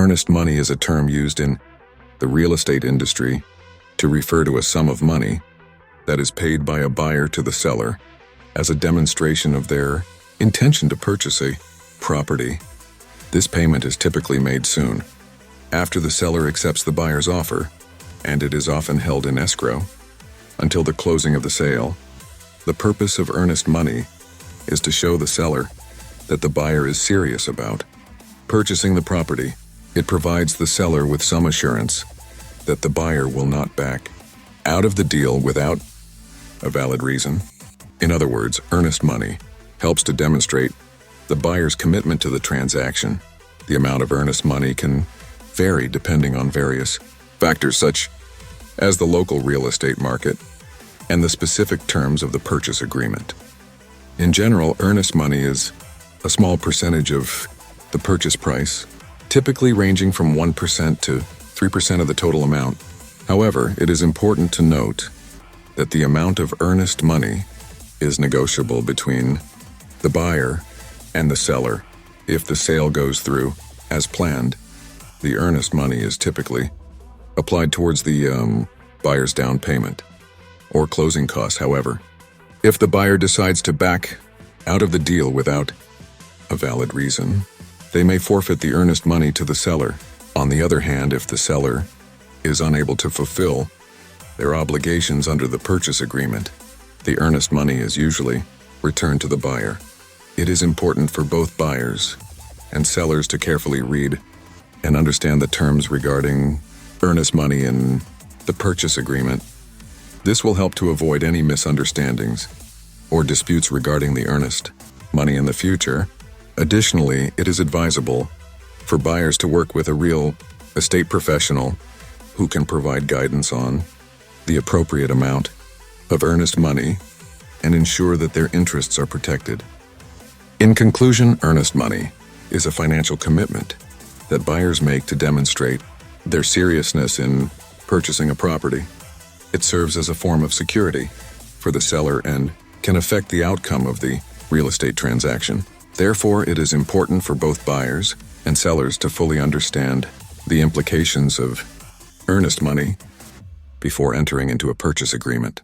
Earnest money is a term used in the real estate industry to refer to a sum of money that is paid by a buyer to the seller as a demonstration of their intention to purchase a property. This payment is typically made soon after the seller accepts the buyer's offer, and it is often held in escrow until the closing of the sale. The purpose of earnest money is to show the seller that the buyer is serious about purchasing the property. It provides the seller with some assurance that the buyer will not back out of the deal without a valid reason. In other words, earnest money helps to demonstrate the buyer's commitment to the transaction. The amount of earnest money can vary depending on various factors such as the local real estate market and the specific terms of the purchase agreement. In general, earnest money is a small percentage of the purchase price, typically ranging from 1% to 3% of the total amount. However, it is important to note that the amount of earnest money is negotiable between the buyer and the seller. If the sale goes through as planned, the earnest money is typically applied towards the buyer's down payment or closing costs. However, if the buyer decides to back out of the deal without a valid reason, they may forfeit the earnest money to the seller. On the other hand, if the seller is unable to fulfill their obligations under the purchase agreement, the earnest money is usually returned to the buyer. It is important for both buyers and sellers to carefully read and understand the terms regarding earnest money in the purchase agreement. This will help to avoid any misunderstandings or disputes regarding the earnest money in the future. Additionally, it is advisable for buyers to work with a real estate professional who can provide guidance on the appropriate amount of earnest money and ensure that their interests are protected. In conclusion, earnest money is a financial commitment that buyers make to demonstrate their seriousness in purchasing a property. It serves as a form of security for the seller and can affect the outcome of the real estate transaction. Therefore, it is important for both buyers and sellers to fully understand the implications of earnest money before entering into a purchase agreement.